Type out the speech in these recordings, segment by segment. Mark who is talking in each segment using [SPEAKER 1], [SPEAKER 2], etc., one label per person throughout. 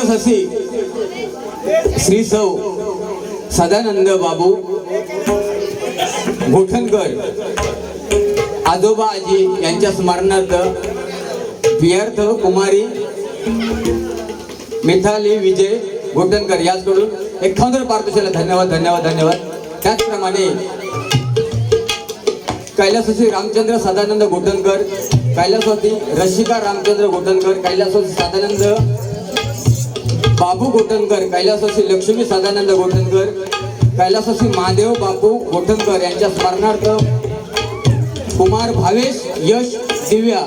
[SPEAKER 1] कैलासवासी श्री सौ सदानंद बाबू गोठणकर आजोबा आजी यांच्या स्मरणार्थ विद्यार्थ कुमारी मिथाली विजय गोठणकर याचकडून 51 पारितोषिकाला धन्यवाद धन्यवाद धन्यवाद. त्याचप्रमाणे कैलासवासी रामचंद्र सदानंद गोठणकर, कैलासवासी रशिका रामचंद्र गोठणकर, कैलासवासी सदानंद बाबू गोठणकर, कैलासवासी लक्ष्मी सदानंद गोठणकर, कैलासवासी महादेव बापू गोठणकर यांच्या स्मरणार्थ कुमार भावेश यश दिव्या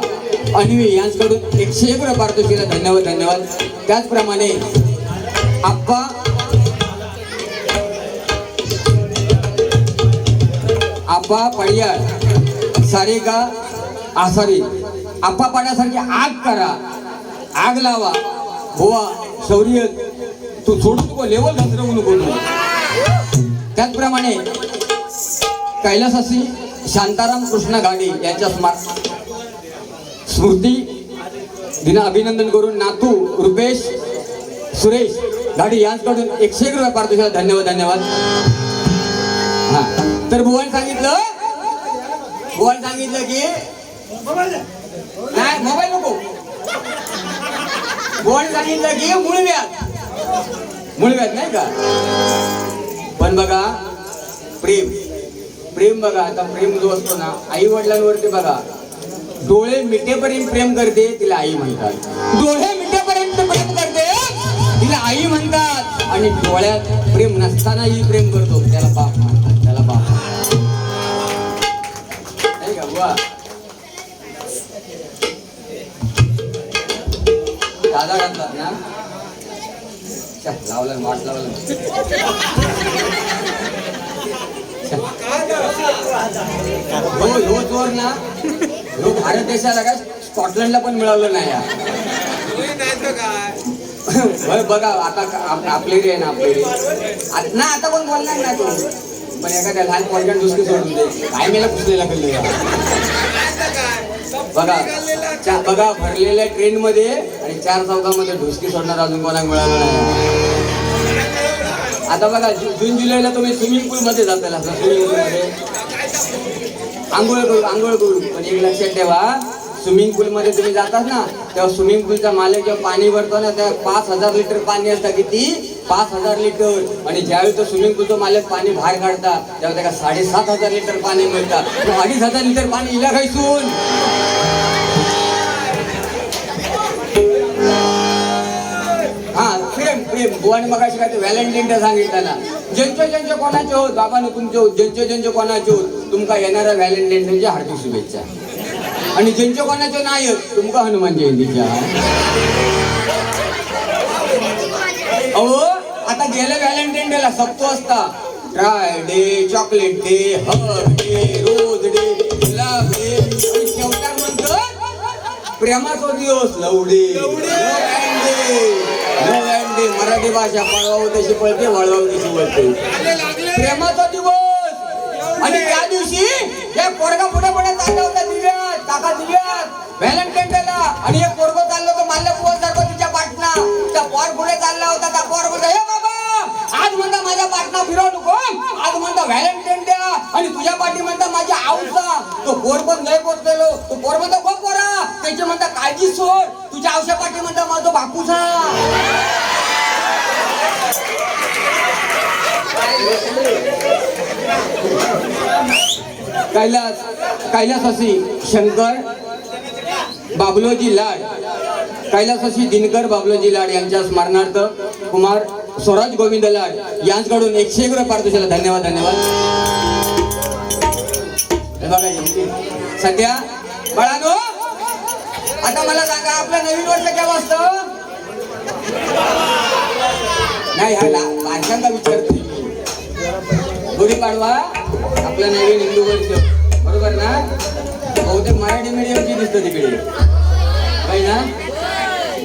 [SPEAKER 1] अन्वी यांच्याकडून 101 पारितोषिकाला धन्यवाद धन्यवाद. त्याचप्रमाणे आप्पा पडियाळ सारेगा आसारी आप्पा पाण्यासारखी आग करा, आग लावा बुवा शौर्य तू सोडू नको, लेवल घसरवू नको. त्याचप्रमाणे कैलासवासी शांताराम कृष्ण गाडी यांच्या स्मृती दिना अभिनंदन करून नातू रुपेश सुरेश गाडी यांच्याकडून 101 पारितोषिकाला धन्यवाद धन्यवाद. हा तर बुवाने सांगितलं की नाही मोबाईल नको. बुवाने सांगितलं की मुळव्यात नाही का. पण बघा प्रेम बघा, आता प्रेम जो असतो ना आई वडिलांवरती बघा, डोळे मिटेपर्यंत प्रेम करते तिला आई म्हणतात, डोळे मिटेपर्यंत प्रेम करते तिला आई म्हणतात, आणि डोळ्यात प्रेम नसतानाही प्रेम करतो त्याला बाप म्हणतात, त्याला बाप नाही का बुवा. दादा घालतात ना लावलं वाट लावलं हो जोर ना हो. भारत देशाला काय स्कॉटलंडला पण मिळालं नाही बघा. आता आपली रे ना आपली ना आता कोण बोलणार नाही तो, पण एखाद्या लहान पॉईंट दुसरी सोडून दे काय मेला पुसलेला कल्ले बघा भरलेल्या ट्रेन मध्ये आणि 4 चौकामध्ये ढुसकी सोडणार अजून कोणाला मिळालं नाही. आता बघा जून जुलैला तुम्ही स्विमिंग पूल मध्ये जाताल, स्विमिंग पूल मध्ये आंघोळ करू. पण एक लक्षात ठेवा, स्विमिंग पूल मध्ये तुम्ही जातात ना तेव्हा स्विमिंग पूलचा मालक जेव्हा पाणी भरतो ना तेव्हा 5000 लिटर पाणी असतं. किती? 5000 लिटर. आणि ज्यावेळी तो स्विमिंग पूलचा मालक पाणी बाहेर काढता तेव्हा त्याला 7500 लिटर पाणी मिळतं. 2500 लिटर पाणी इला खायसून प्रेम बुवाने मगाशी काय व्हॅलेंटाईन डे सांगितलं, ज्यांचे कोणाचे होत बाबाने तुमचे होत, ज्यांचे कोणाचे होत तुमका येणाऱ्या व्हॅलेंटाईन डेच्या हार्दिक शुभेच्छा. आणि ज्यांचे कोणाचे नाही होत तुमका हनुमान जयंतीच्या. अहो आता गेल्या व्हॅलेंटाईन डेला सप्तो असता, dry day, chocolate day, hug day, rose day, गुलाब डे, आणि शेवटाक म्हणतो प्रेमाचा दिवस लव डे. मराठी भाषा पळवावं तशी पळते, वळवावं तशी वळते. प्रेमाचा दिवस. आणि त्या दिवशी एक पोरगा पुढे चालला होता दिव्यात, काका दिव्यात व्हॅलेंटाईन डेला, आणि एक पोरगा चाललं होतं माल्ल्या पोरसारखं तिच्या पाटणा. त्या पोर पुढे चालला होता, त्या पोर म्हणता हे बाबा आज म्हणता माझ्या पाटणा फिरवू नको, आज म्हणता व्हॅलेंटाईन डे, आणि तुझ्या पाठी म्हणता माझ्या आऊचा. तो पोर पण लय पोचलेलो, तो पोर म्हणता गो पोरा त्याची म्हणता काळजी सोड, तुझ्या आऊच्या पाठी म्हणता माझा बापूचा. कैलासवासी शंकर बाबलोजी लाड, कैलासवासी दिनकर बाबलोजी लाड यांच्या स्मरणार्थ कुमार स्वराज गोविंद लाड यांच्याकडून 101 पारितोषिकाला धन्यवाद धन्यवाद. सध्या बाळांनो आता मला सांगा आपलं नवीन वर्ष केव्हा असतं? नाही हा बारशांचा विचारते. गुढीपाडवा आपलं नवीन हिंदू वर्ष बरोबर ना. बहुतेक मराठी मीडियमची दिसतं तिकडे काय ना.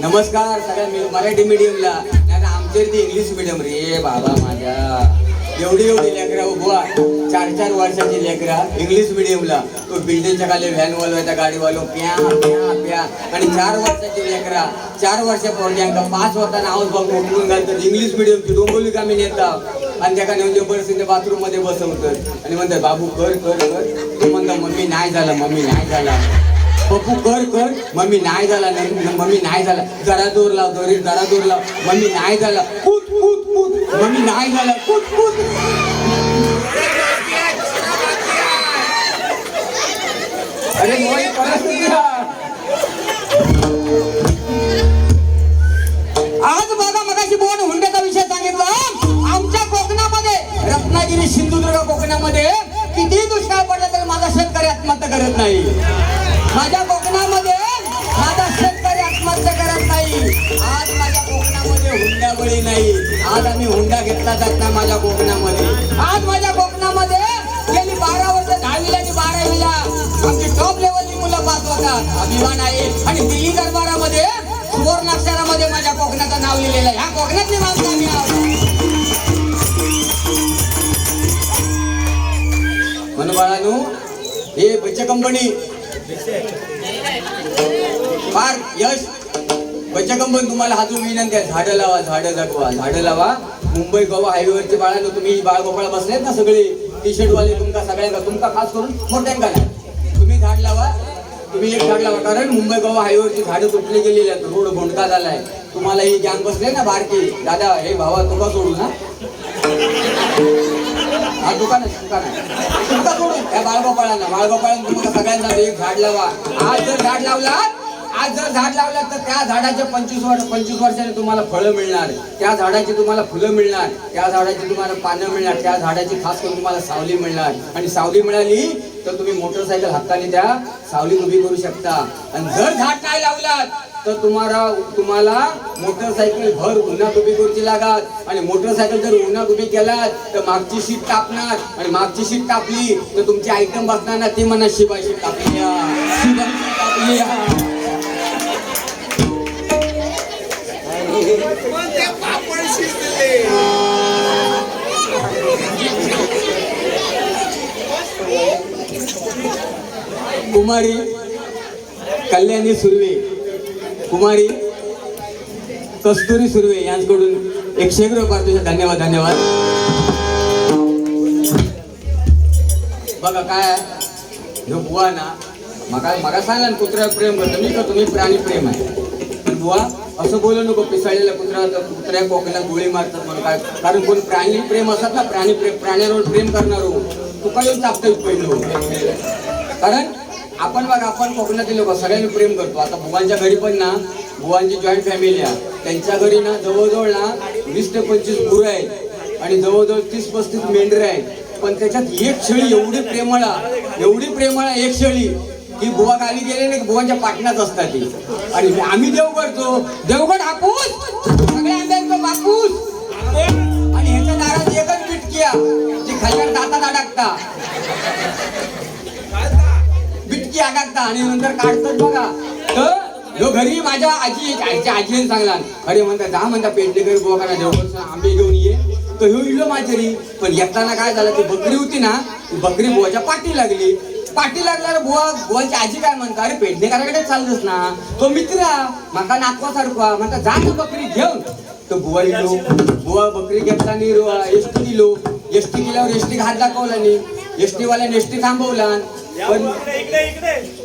[SPEAKER 1] नमस्कार सगळ्या मराठी मीडियमला, नाही आमच्या इथे इंग्लिश मीडियम रे बाबा माझ्या. एवढी एवढी लेकरा बुवा 4-4 वर्षाची लेकरा इंग्लिश मिडियमला तो बिल्डिंगच्या खाली व्हॅन वालवायचा गाडीवालो प्या प्या प्या आणि 4 वर्षाची लेकरा 4 वर्षा पोरग्यांका 5 होताना आऊस बघ उठून घालतात इंग्लिश मिडियमची डोंबोली कामी नेतात आणि त्याका नेऊन जबरदस्ती बाथरूम मध्ये बसवतात आणि म्हणतात बाबू कर कर कर तो म्हणता मम्मी नाही झाला मम्मी नाही झाला पप्पू कर कर मम्मी नाही झाला मम्मी नाही झाला जरा जोर लाव जरा जोर लाव मम्मी नाही झाला कूद कूद कूद मम्मी नाही झाला कूद कूद अरे मोई आज बघा मगाशी बोन हुंड्याचा विषय सांगितला आमच्या कोकणामध्ये रत्नागिरी सिंधुदुर्ग कोकणामध्ये किती दुष्काळ पडला तरी माझा शेतकरी आत्महत्या करत नाही माझ्या कोकणामध्ये माझा शेतकरी आत्महत्या करत नाही आज माझ्या कोकणामध्ये हुंडाबळी नाही आज आम्ही हुंडा घेतला जात नाही माझ्या कोकणामध्ये आज माझ्या कोकणामध्ये गेली 12 वर्ष 10वीला आणि 12वीला आमची टॉप लेवलची मुलं पास होतात अभिमान आहे आणि दिल्ली दरबारामध्ये सुवर्णाक्षरामध्ये माझ्या कोकणाचं नाव लिहिलेलं आहे ह्या कोकणातली माणसं आम्ही आहोत म्हणून बाळांनो हे बच्चे कंपनी फार यश बच्चे कंपनी तुम्हाला हातून विनंती आहे झाडं लावा झाडं जगवा झाडं लावा मुंबई गोवा हायवेवरची बाळांनो तुम्ही बाळगोपाळ बसलेत ना सगळे टी शर्ट वाले तुमका सगळ्यांना तुमका खास करून मोठ्यांका नाही तुम्ही झाड लावा तुम्ही एक झाड लावा कारण मुंबई गोवा हायवेवरची झाडं तुटली गेलेली आहेत रोड भोंडका झालाय तुम्हाला ही गॅंग बसले ना बारकी दादा हे भावा तुका सोडू ना हा दुकान आहे तुमका सोडू या बाळगोपाळांना तुम्हाला सगळ्यांना एक झाड लावा आज जर झाड लावलात तर त्या झाडाचे 25 वर्षाने तुम्हाला फळं मिळणार त्या झाडाची तुम्हाला फुलं मिळणार त्या झाडाची तुम्हाला पानं मिळणार त्या झाडाची खास करून तुम्हाला सावली मिळणार आणि सावली मिळाली तर तुम्ही मोटरसायकल हाताने त्या सावलीत उभी करू शकता आणि जर झाड नाही लावलात तर तुम्हाला मोटरसायकल भर उन्हात उभी करूची लागत आणि मोटरसायकल जर उन्हात उभी केलात तर मागची शीट तापणार आणि मागची शीट तापली तर तुमची आयटम बसणार ना ती म्हणा शिवाय शीट तापली कुमारी कल्याणी सुर्वे कुमारी कस्तुरी सुर्वे यांच्याकडून 101 रुपये धन्यवाद बघा काय ह्यो बुवा ना मगा सांगा कुत्र्यावर प्रेम करतो मी का तुम्ही प्राणी प्रेम आहे पण बुवा असं बोलू नको पिसाळलेला कुत्र्या कोकणाला गोळी मारतात म्हणून काय कारण कोण प्राणी प्रेम असतात ना प्राण्यावर प्रेम करणार हो तुका येऊन चापता पहिलं कारण आपण कोकणातील लोक सगळ्यांनी प्रेम करतो आता बुवांच्या घरी पण ना बुवांची जॉईंट फॅमिली आहे त्यांच्या घरी ना जवळजवळ ना 20 ते 25 गुरं आहेत आणि जवळजवळ 30-35 मेंढरे आहेत पण त्याच्यात एक शेळी एवढी प्रेमळ एक शेळी की बुवा गावी गेले नाही बुवांच्या पाटणात असतात ती आणि आम्ही देवगड हापूस सगळ्या आंब्यांचं बापूस आणि ह्याच्या दारात एकच बिटकिया जी खालच्या दातात अडकता बिटकी अडकता आणि नंतर काढतात बघा तर यो घरी माझ्या आजीने सांगला अरे म्हणता जा म्हणता पेडणेकर बुवा देवगड आंबे घेऊन ये तर ह्यो इलो माझरी पण येताना काय झालं ती बकरी होती ना ती बकरी बुवाच्या पाठी लागल्यावर बुवाची आजी काय म्हणता अरे पेडणेकराकडे चालतोस ना तो मित्र माका नातवासारखा म्हणता जा ना बकरी घेऊन तर बुवा बकरी घेतला एसटी दिलो एसटी दिल्यावर एसटी हात दाखवला नाही एसटी वाल्याने एसटी थांबवला पण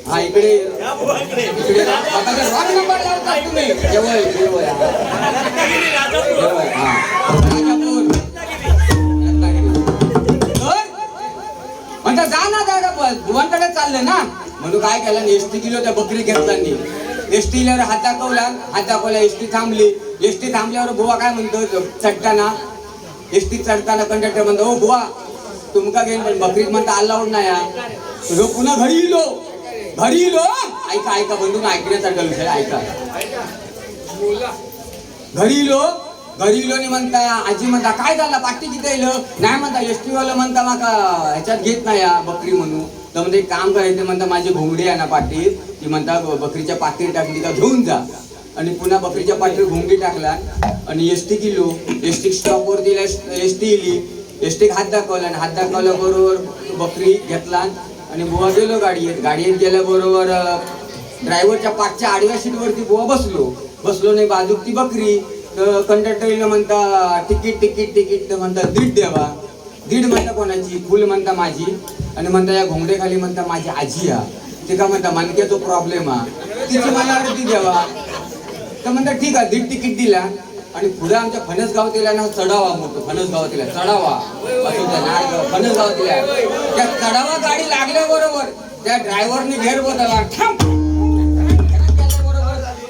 [SPEAKER 1] हा इकडे रॉंग नंबर लावता तुम्ही म्हणता जा ना दादा बुवांकडे चाललं ना म्हणून काय केलं एसटी दिलो त्या बकरी घेतला एसटी दिल्यावर हात दाखवला एसटी थांबली एसटी थांबल्यावर बुवा काय म्हणतो चढताना एसटी चढताना कंडक्टर म्हणतो हो बुवा तुमका घेईन पण बकरीत म्हणता अलाउड नाही पुन्हा घरी इलो ऐका बंधून ऐकण्यासारखा विषय ऐका घरी इलो आणि म्हणता आजी म्हणता काय झालं पाठी किती येलं नाही म्हणता एसटी वाला म्हणता माका ह्याच्यात घेत नाही बकरी म्हणून तर म्हणजे काम करायचं म्हणता माझी घोंगडी आहे ना पाठीत ती म्हणता बकरीच्या पाठीत टाकली का घेऊन जा आणि पुन्हा बकरीच्या पाठीवर घोंगडी टाकला आणि एसटी गेलो एसटी स्टॉपवर दिला एसटी इली एसटीक हात दाखवला आणि हात दाखवल्याबरोबर बकरी घेतला आणि बुवा गेलो गाडीत गेल्याबरोबर ड्रायव्हरच्या पाठच्या आडव्या सीटवरती बुवा बसलो नाही बाजूक ती बकरी. तर कंडक्टरला म्हणता तिकीट तर म्हणता 1.5 द्यावा. 1.5 म्हणता कोणाची, फुल म्हणता माझी आणि म्हणता या घोंगडेखाली म्हणता माझी आजी हा, ते का म्हणता मानक्याचा प्रॉब्लेम हा, तिची मला अर्धी द्यावा. तर म्हणता ठीक आहे 1.5 तिकीट दिला आणि पुढे आमच्या फणसगावातीला ना चढावा मोठं फणसगावातीला चढावा फणसगावातीला त्या चढावा गाडी लागल्याबरोबर त्या ड्रायव्हरने घेर बदलला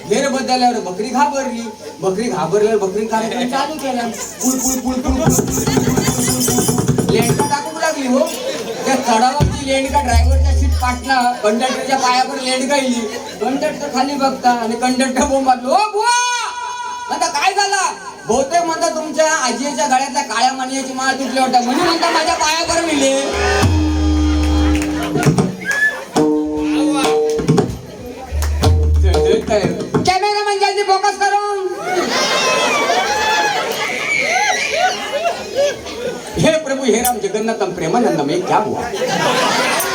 [SPEAKER 1] घेर बदलल्यावर बकरी घाबरल्यावर बकरी कार्यक्रम चालू केला. लेंडका टाकून लागली हो. त्या चढावाची लेंडका ड्रायव्हरच्या सीट पाटला कंडक्टरच्या पायावर लेंडका येईल. कंडक्टर खाली बघता आणि कंडक्टर बोंब मारलो ओ बुवा म्हणता काय झाला. बहुतेक म्हणता तुमच्या आजीच्या गळ्यातल्या काळ्या मणीची माळ तुटली होता म्हणे म्हणता माझ्या पायावर मिळले. कॅमेरा म्हणजे फोकस करून हे प्रभु हे राम जगन्नाथम प्रेमानंदम ये क्या हुआ.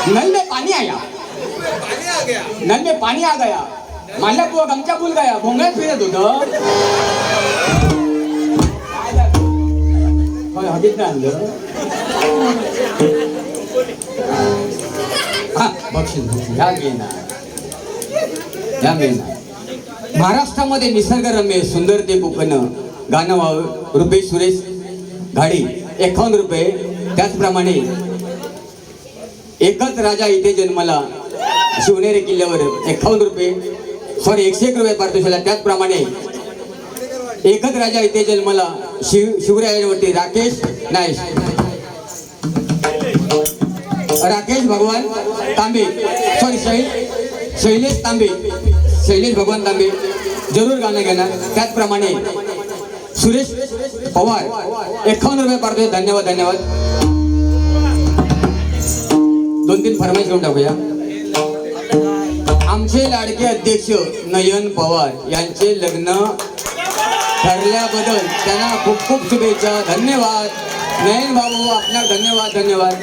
[SPEAKER 1] नल में पानी आ गया माझ्या बुवा गमचा भूल गया भोंगळ्यात फिरत होत. हकीत नाही आणलं बक्षीस या घेणार. महाराष्ट्रामध्ये निसर्गरम्य सुंदर ते कोकण गाणं व्हावं रुपेश सुरेश घाडी 51 रुपये. त्याचप्रमाणे एकच राजा इथे जन्मला शिवनेरी किल्ल्यावर 51 रुपये 101 रुपये पारितोषिक. त्याचप्रमाणे एकच राजा इथे जन्मला शिवरायांवरती राकेश भगवान तांबे शैलेश भगवान तांबे जरूर गाणं घेणार. त्याचप्रमाणे सुरेश पवार 51 रुपये पारितोषिक. धन्यवाद. 2-3 फरमाईश घेऊन टाकूया. आमचे लाडके अध्यक्ष नयन पवार यांचे लग्न ठरल्याबद्दल त्यांना खूप शुभेच्छा. धन्यवाद नयन बाबू आपला धन्यवाद.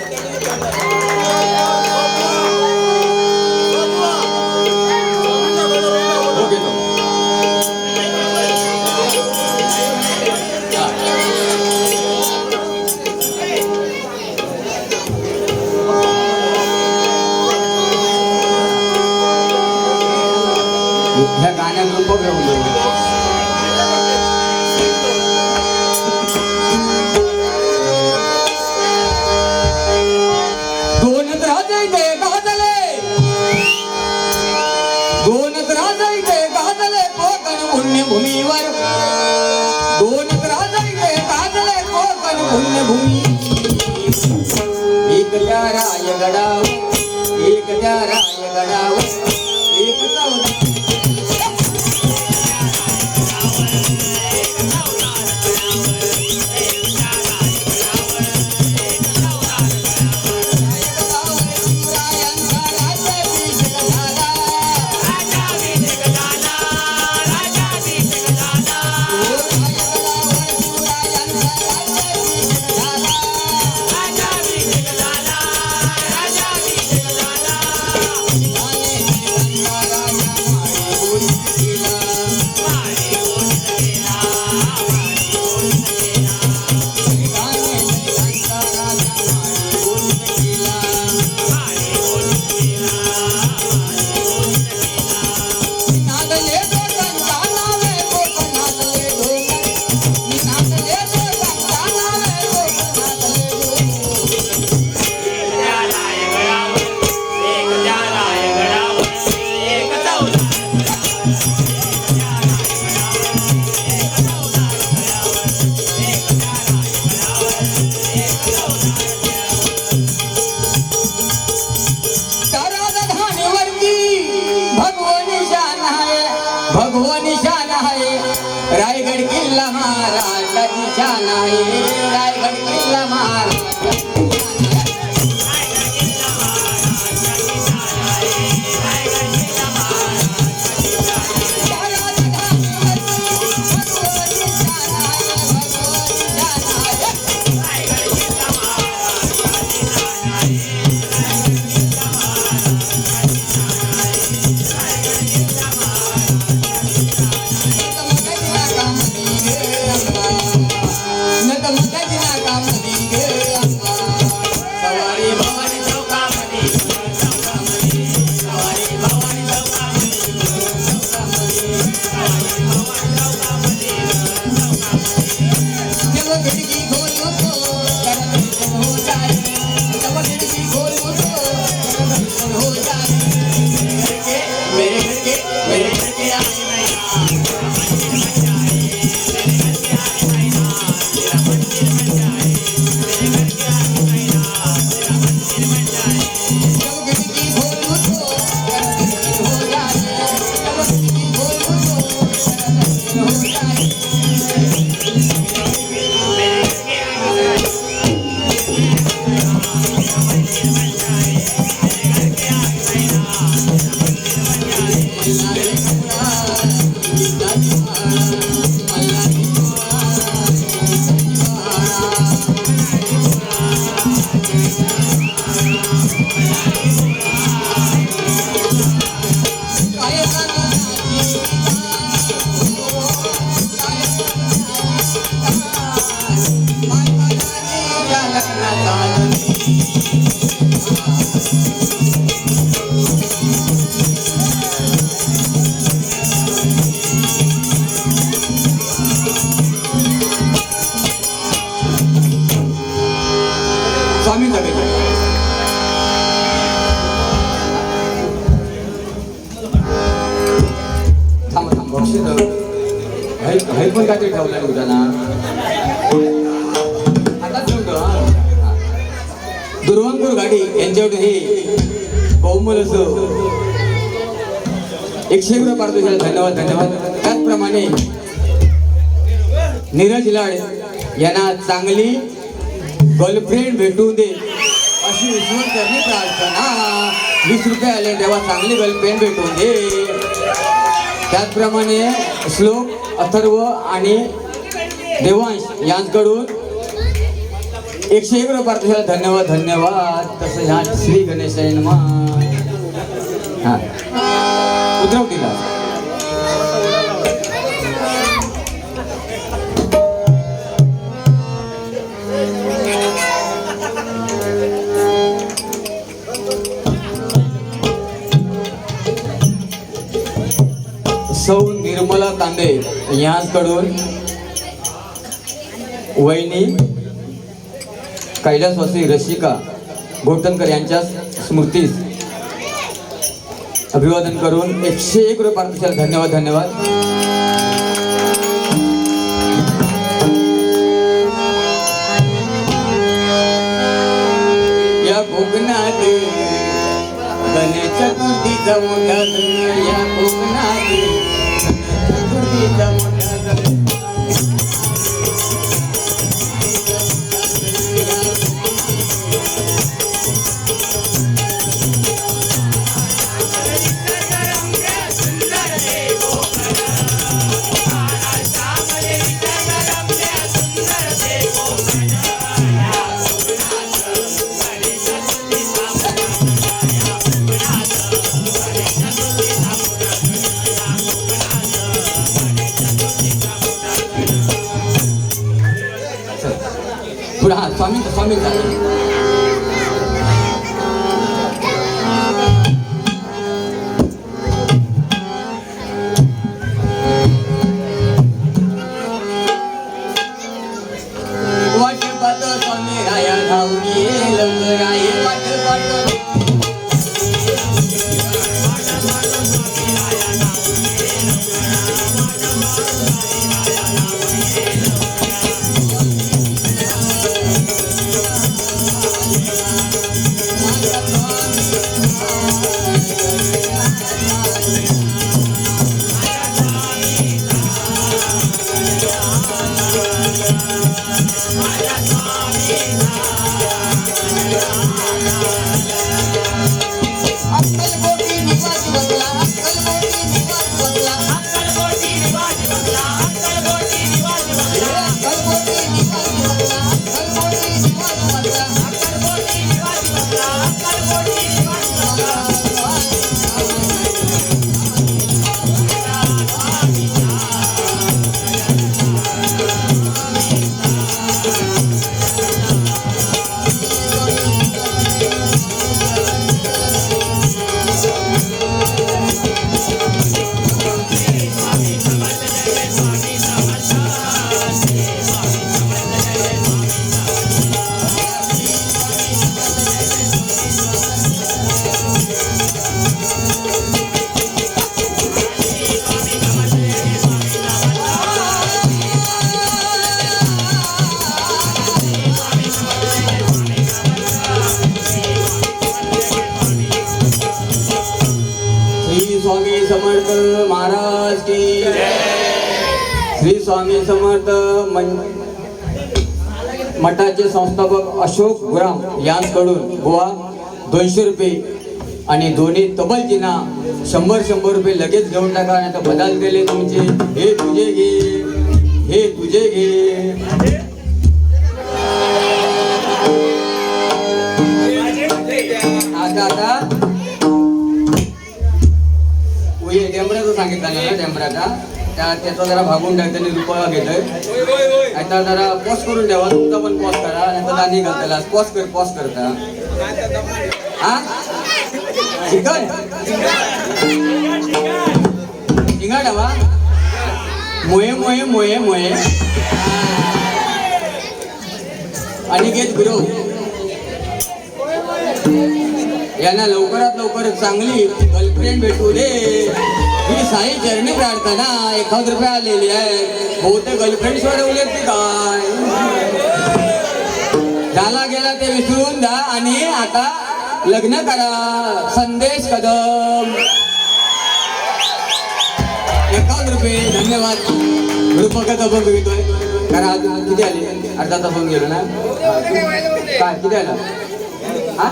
[SPEAKER 1] ह्या गाण्यात रूप घेऊन पुण्यभूमीवर 2 राजाईचे गाजले कोकण पुण्यभूमी. एक त्या रायगडावर एक मुक्याची नाकामध्ये गे अंबा सवारी भवानी चौकामध्ये सवारी भवानी जब खिड़की खोलो तो दर्शन हो जाए जब खिड़की खोलो तो दर्शन हो जाए मेरे घर के आने स्वामी थांबा थांबा हे पण काहीतरी ठेवलं होता ना आता ठेवतो दुर्वांकूर गाडी यांच्याकडून हे बहुमूल असं 100 रुपये पारितोषिक धन्यवाद धन्यवाद. त्याचप्रमाणे नीरज लाड यांना चांगली गर्लफ्रेंड भेटू दे अशी ईश्वर करणे प्रार्थना. 20 रुपये आले तेव्हा चांगली गर्लफ्रेंड भेटू दे. त्याचप्रमाणे श्लोक अथर्व आणि देवांश यांकडून 101 रुपये पारितोषिक धन्यवाद धन्यवाद. तसं ह्या श्री गणेशाय नमः हा उतरव दिला. सौ निर्मला तांबे यांकडून वहिनी कैलासवासी रसिका घोटणकर यांच्या स्मृतीस अभिवादन करून 101 रुपये पारितोषिक धन्यवाद धन्यवाद. या कोकणात गणेश चतुर्थीचा मोठा सण या कोकणात चतुर्थीचा मोठा सण पुढे हा स्वामी स्वामी वाट पाहतो स्वामी राया धावली लंगराई वाट पाहतो स्वामी समर्थ मठाचे संस्थापक अशोक गुराम यांकडून गोवा 200 रुपये आणि दोन्ही तबलजींना 100 रुपये लगेच घेऊन टाका, नाही तर बदल दिले तुमचे. हे तुझे घे, हे तुझे घे. आता डेंबराचं सांगितलं ना, डेंबराचा त्याचा जरा भागून टाक, त्यांनी रुपया घेतोय. आता जरा पॉज करून ठेवा, तुमचा पण पॉज करा, नाही तर दांडी घालताला पॉज करता. हा चिकन झिंगा ठेवा. मोये मोये मोये मोये अनिकेत गुरु यांना लवकरात लवकर चांगली गर्लफ्रेंड भेटू दे ही साई चरणी प्रार्थना. 1,000 रुपये आलेली आहे. बहुतेक गर्लफ्रेंड सोडवले ते काय झाला गेला ते विसरून द्या आणि आता लग्न करा. संदेश कदम 1,000 रुपये. धन्यवाद. ग्रुपकाचा फोन बघितोय कारण आज किती आले? अर्धाचा फोन गेलो ना. काय किती आला? हा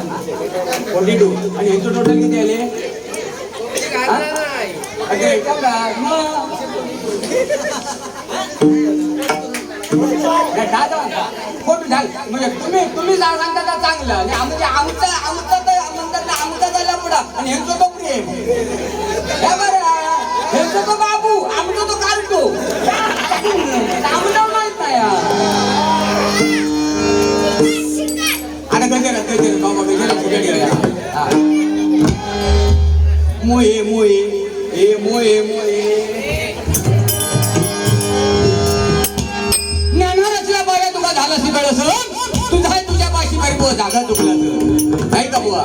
[SPEAKER 1] 42. आणि ह्याचं टोटल किती आले? म्हणजे तुम्ही सांगता चांगलं आणि म्हणजे आमचा झाला पुढा आणि ह्यांचं तो प्रेम ह्यांचं तो बाबू आमचा तो कार्टू आमचा माहित नाही. आता गजर बाबा गजर फुगड गेला. मोये मोये ए मोये मोये ज्ञानारचला बघा तुका झाला शिकळ असं तुझा तुझ्या पाशी बारी बुवा जागा चुकला नाही का बुवा.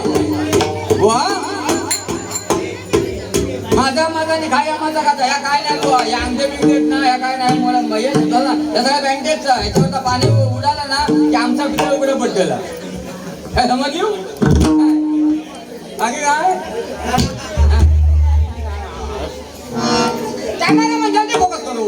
[SPEAKER 1] बुवा माझा निघाया माझा का या काय नाही बुवा. या आमचे बिंगेट ना या काय नाही मला मयच झाला या सगळ्या बँकेटचा याच्यावर पाणी उडाला ना की आमचा पितळ उघडं पडलेला. काय समजली बाकी काय म्हणजे फोकस करू.